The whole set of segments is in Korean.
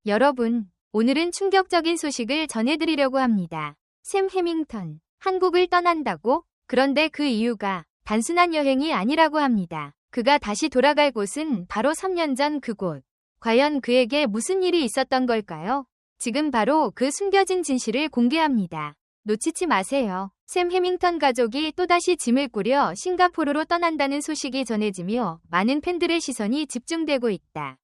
여러분, 오늘은 충격적인 소식을 전해드리려고 합니다. 샘 해밍턴, 한국을 떠난다고? 그런데 그 이유가 단순한 여행이 아니라고 합니다. 그가 다시 돌아갈 곳은 바로 3년 전 그곳. 과연 그에게 무슨 일이 있었던 걸까요? 지금 바로 그 숨겨진 진실을 공개합니다. 놓치지 마세요. 샘 해밍턴 가족이 또다시 짐을 꾸려 싱가포르로 떠난다는 소식이 전해지며 많은 팬들의 시선이 집중되고 있다.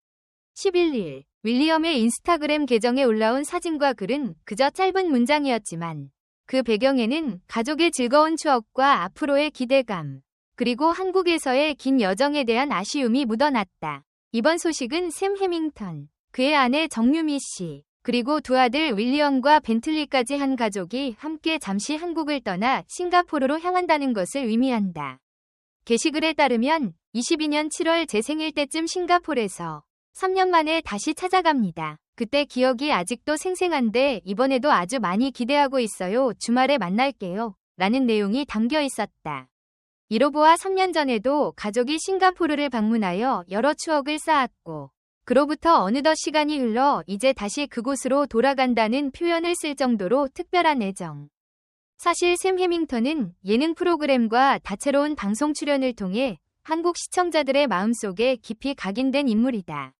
11일, 윌리엄의 인스타그램 계정에 올라온 사진과 글은 그저 짧은 문장이었지만 그 배경에는 가족의 즐거운 추억과 앞으로의 기대감, 그리고 한국에서의 긴 여정에 대한 아쉬움이 묻어났다. 이번 소식은 샘 해밍턴, 그의 아내 정유미 씨, 그리고 두 아들 윌리엄과 벤틀리까지 한 가족이 함께 잠시 한국을 떠나 싱가포르로 향한다는 것을 의미한다. 게시글에 따르면 22년 7월 제 생일 때쯤 싱가포르에서 3년 만에 다시 찾아갑니다. 그때 기억이 아직도 생생한데 이번에도 아주 많이 기대하고 있어요. 주말에 만날게요. 라는 내용이 담겨 있었다. 이로보아 3년 전에도 가족이 싱가포르를 방문하여 여러 추억을 쌓았고 그로부터 어느덧 시간이 흘러 이제 다시 그곳으로 돌아간다는 표현을 쓸 정도로 특별한 애정. 사실 샘 해밍턴은 예능 프로그램과 다채로운 방송 출연을 통해 한국 시청자들의 마음속에 깊이 각인된 인물이다.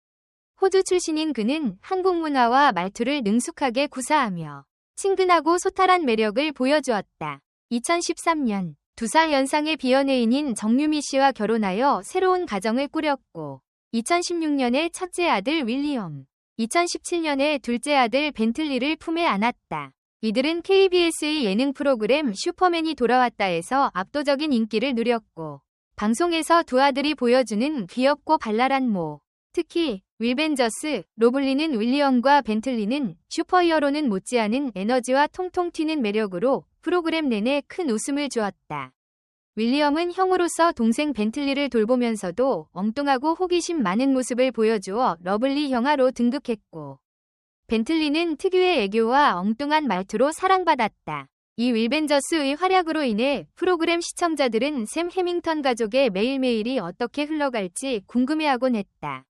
호주 출신인 그는 한국 문화와 말투를 능숙하게 구사하며 친근하고 소탈한 매력을 보여주었다. 2013년 2살 연상의 비연예인인 정유미 씨와 결혼하여 새로운 가정을 꾸렸고 2016년에 첫째 아들 윌리엄, 2017년에 둘째 아들 벤틀리를 품에 안았다. 이들은 KBS의 예능 프로그램 슈퍼맨이 돌아왔다에서 압도적인 인기를 누렸고 방송에서 두 아들이 보여주는 귀엽고 발랄한 모, 특히 윌벤저스, 로 불리는 윌리엄과 벤틀리는 슈퍼히어로는 못지않은 에너지와 통통 튀는 매력으로 프로그램 내내 큰 웃음을 주었다. 윌리엄은 형으로서 동생 벤틀리를 돌보면서도 엉뚱하고 호기심 많은 모습을 보여주어 러블리 형아로 등극했고 벤틀리는 특유의 애교와 엉뚱한 말투로 사랑받았다. 이 윌벤저스의 활약으로 인해 프로그램 시청자들은 샘 해밍턴 가족의 매일매일이 어떻게 흘러갈지 궁금해하곤 했다.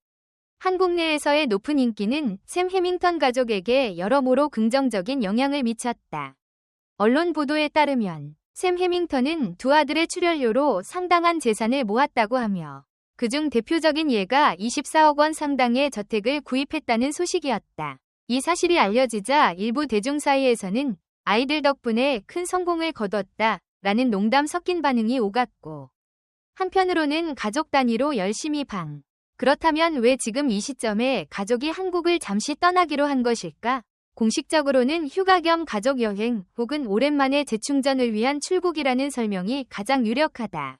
한국 내에서의 높은 인기는 샘 해밍턴 가족에게 여러모로 긍정적인 영향을 미쳤다. 언론 보도에 따르면 샘 해밍턴은 두 아들의 출연료로 상당한 재산을 모았다고 하며 그중 대표적인 예가 24억 원 상당의 저택을 구입했다는 소식이었다. 이 사실이 알려지자 일부 대중 사이에서는 아이들 덕분에 큰 성공을 거뒀다 라는 농담 섞인 반응이 오갔고 한편으로는 가족 단위로 열심히 그렇다면 왜 지금 이 시점에 가족이 한국을 잠시 떠나기로 한 것일까? 공식적으로는 휴가 겸 가족 여행 혹은 오랜만에 재충전을 위한 출국이라는 설명이 가장 유력하다.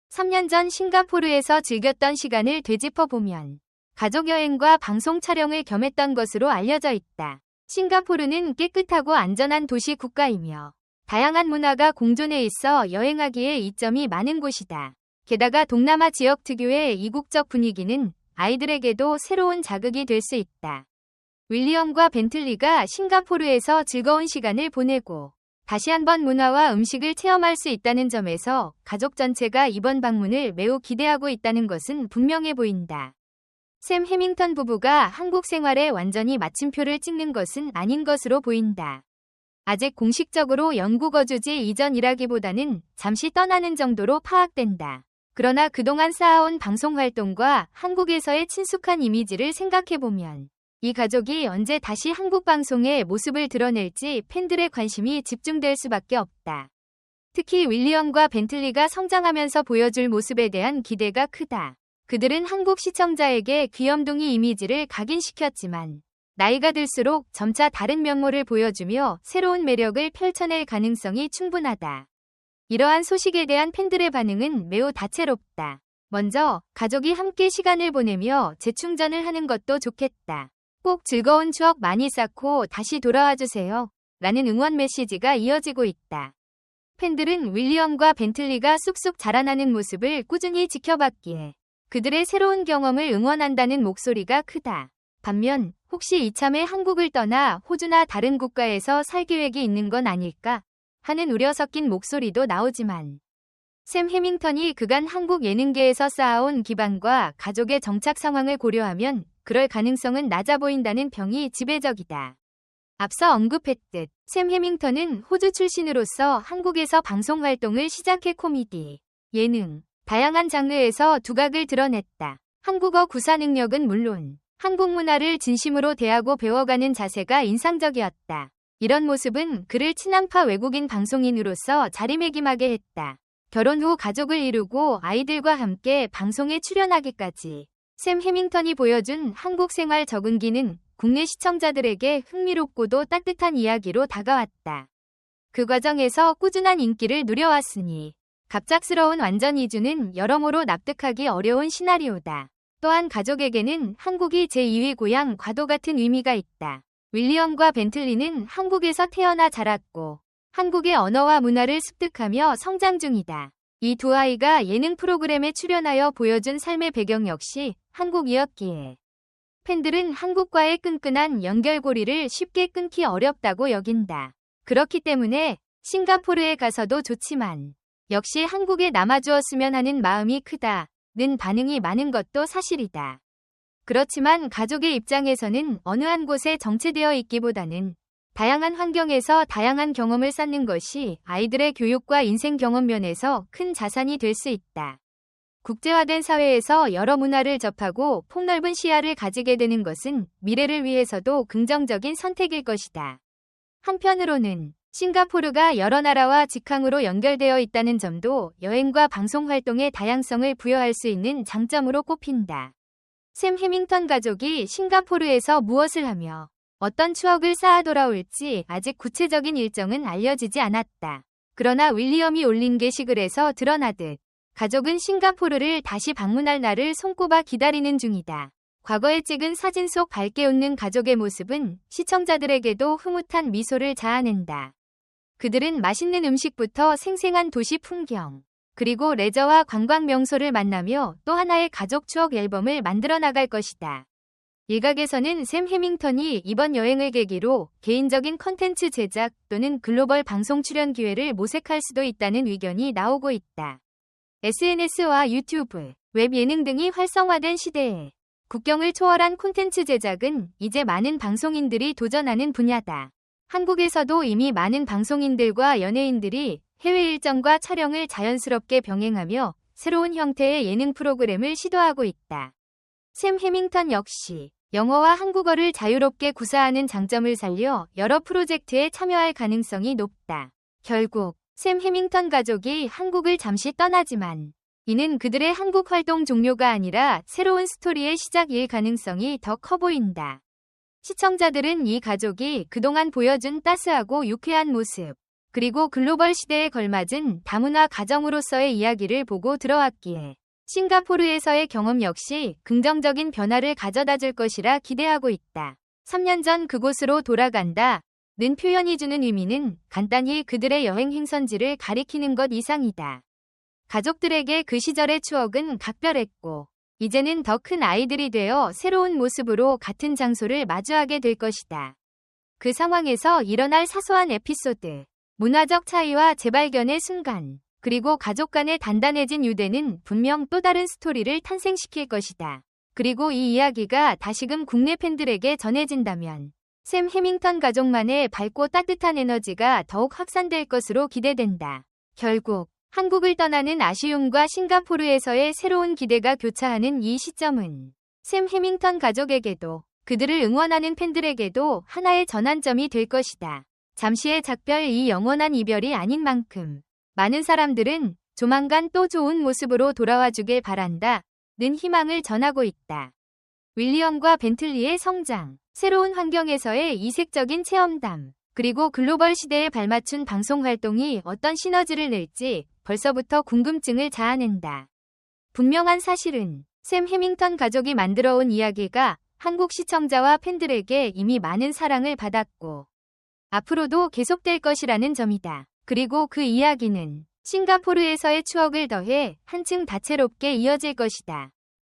3년 전 싱가포르에서 즐겼던 시간을 되짚어보면 가족 여행과 방송 촬영을 겸했던 것으로 알려져 있다. 싱가포르는 깨끗하고 안전한 도시 국가이며 다양한 문화가 공존해 있어 여행하기에 이점이 많은 곳이다. 게다가 동남아 지역 특유의 이국적 분위기는 아이들에게도 새로운 자극이 될 수 있다. 윌리엄과 벤틀리가 싱가포르에서 즐거운 시간을 보내고 다시 한번 문화와 음식을 체험할 수 있다는 점에서 가족 전체가 이번 방문을 매우 기대하고 있다는 것은 분명해 보인다. 샘 해밍턴 부부가 한국 생활에 완전히 마침표를 찍는 것은 아닌 것으로 보인다. 아직 공식적으로 영구 거주지 이전이라기보다는 잠시 떠나는 정도로 파악된다. 그러나 그동안 쌓아온 방송 활동과 한국에서의 친숙한 이미지를 생각해보면 이 가족이 언제 다시 한국 방송에 모습을 드러낼지 팬들의 관심이 집중될 수밖에 없다. 특히 윌리엄과 벤틀리가 성장하면서 보여줄 모습에 대한 기대가 크다. 그들은 한국 시청자에게 귀염둥이 이미지를 각인시켰지만 나이가 들수록 점차 다른 면모를 보여주며 새로운 매력을 펼쳐낼 가능성이 충분하다. 이러한 소식에 대한 팬들의 반응은 매우 다채롭다. 먼저 가족이 함께 시간을 보내며 재충전을 하는 것도 좋겠다. 꼭 즐거운 추억 많이 쌓고 다시 돌아와주세요. 라는 응원 메시지가 이어지고 있다. 팬들은 윌리엄과 벤틀리가 쑥쑥 자라나는 모습을 꾸준히 지켜봤기에 그들의 새로운 경험을 응원한다는 목소리가 크다. 반면 혹시 이참에 한국을 떠나 호주나 다른 국가에서 살 계획이 있는 건 아닐까 하는 우려 섞인 목소리도 나오지만 샘 해밍턴이 그간 한국 예능계에서 쌓아온 기반과 가족의 정착 상황을 고려하면 그럴 가능성은 낮아 보인다는 평이 지배적이다. 앞서 언급했듯 샘 해밍턴은 호주 출신으로서 한국에서 방송 활동을 시작해 코미디, 예능, 다양한 장르에서 두각을 드러냈다. 한국어 구사 능력은 물론 한국 문화를 진심으로 대하고 배워가는 자세가 인상적이었다. 이런 모습은 그를 친한파 외국인 방송인으로서 자리매김하게 했다. 결혼 후 가족을 이루고 아이들과 함께 방송에 출연하기까지 샘 해밍턴이 보여준 한국 생활 적응기는 국내 시청자들에게 흥미롭고도 따뜻한 이야기로 다가왔다. 그 과정에서 꾸준한 인기를 누려왔으니 갑작스러운 완전 이주는 여러모로 납득하기 어려운 시나리오다. 또한 가족에게는 한국이 제2의 고향 과도 같은 의미가 있다. 윌리엄과 벤틀리는 한국에서 태어나 자랐고 한국의 언어와 문화를 습득하며 성장 중이다. 이 두 아이가 예능 프로그램에 출연하여 보여준 삶의 배경 역시 한국이었기에 팬들은 한국과의 끈끈한 연결고리를 쉽게 끊기 어렵다고 여긴다. 그렇기 때문에 싱가포르에 가서도 좋지만 역시 한국에 남아주었으면 하는 마음이 크다는 반응이 많은 것도 사실이다. 그렇지만 가족의 입장에서는 어느 한 곳에 정체되어 있기보다는 다양한 환경에서 다양한 경험을 쌓는 것이 아이들의 교육과 인생 경험 면에서 큰 자산이 될 수 있다. 국제화된 사회에서 여러 문화를 접하고 폭넓은 시야를 가지게 되는 것은 미래를 위해서도 긍정적인 선택일 것이다. 한편으로는 싱가포르가 여러 나라와 직항으로 연결되어 있다는 점도 여행과 방송 활동의 다양성을 부여할 수 있는 장점으로 꼽힌다. 샘 해밍턴 가족이 싱가포르에서 무엇을 하며 어떤 추억을 쌓아 돌아올지 아직 구체적인 일정은 알려지지 않았다. 그러나 윌리엄이 올린 게시글에서 드러나듯 가족은 싱가포르를 다시 방문할 날을 손꼽아 기다리는 중이다. 과거에 찍은 사진 속 밝게 웃는 가족의 모습은 시청자들에게도 흐뭇한 미소를 자아낸다. 그들은 맛있는 음식부터 생생한 도시 풍경, 그리고 레저와 관광 명소를 만나며 또 하나의 가족 추억 앨범을 만들어 나갈 것이다. 일각에서는 샘 해밍턴이 이번 여행을 계기로 개인적인 컨텐츠 제작 또는 글로벌 방송 출연 기회를 모색할 수도 있다는 의견이 나오고 있다. SNS와 유튜브, 웹 예능 등이 활성화된 시대에 국경을 초월한 콘텐츠 제작은 이제 많은 방송인들이 도전하는 분야다. 한국에서도 이미 많은 방송인들과 연예인들이 해외 일정과 촬영을 자연스럽게 병행하며 새로운 형태의 예능 프로그램을 시도하고 있다. 샘 해밍턴 역시 영어와 한국어를 자유롭게 구사하는 장점을 살려 여러 프로젝트에 참여할 가능성이 높다. 결국 샘 해밍턴 가족이 한국을 잠시 떠나지만 이는 그들의 한국 활동 종료가 아니라 새로운 스토리의 시작일 가능성이 더 커 보인다. 시청자들은 이 가족이 그동안 보여준 따스하고 유쾌한 모습, 그리고 글로벌 시대에 걸맞은 다문화 가정으로서의 이야기를 보고 들어왔기에 싱가포르에서의 경험 역시 긍정적인 변화를 가져다 줄 것이라 기대하고 있다. 3년 전 그곳으로 돌아간다 는 표현이 주는 의미는 간단히 그들의 여행 행선지를 가리키는 것 이상이다. 가족들에게 그 시절의 추억은 각별했고 이제는 더 큰 아이들이 되어 새로운 모습으로 같은 장소를 마주하게 될 것이다. 그 상황에서 일어날 사소한 에피소드, 문화적 차이와 재발견의 순간, 그리고 가족 간의 단단해진 유대는 분명 또 다른 스토리를 탄생시킬 것이다. 그리고 이 이야기가 다시금 국내 팬들에게 전해진다면 샘 해밍턴 가족만의 밝고 따뜻한 에너지가 더욱 확산될 것으로 기대된다. 결국 한국을 떠나는 아쉬움과 싱가포르에서의 새로운 기대가 교차하는 이 시점은 샘 해밍턴 가족에게도 그들을 응원하는 팬들에게도 하나의 전환점이 될 것이다. 잠시의 작별, 이 영원한 이별이 아닌 만큼 많은 사람들은 조만간 또 좋은 모습으로 돌아와 주길 바란다 는 희망을 전하고 있다. 윌리엄과 벤틀리의 성장, 새로운 환경에서의 이색적인 체험담, 그리고 글로벌 시대에 발맞춘 방송 활동이 어떤 시너지를 낼지 벌써부터 궁금증을 자아낸다. 분명한 사실은 샘 해밍턴 가족이 만들어온 이야기가 한국 시청자와 팬들에게 이미 많은 사랑을 받았고 앞으로도 계속될 것이라는 점이다. 그리고 그 이야기는 싱가포르에서의 추억을 더해 한층 다채롭게 이어질 것이다.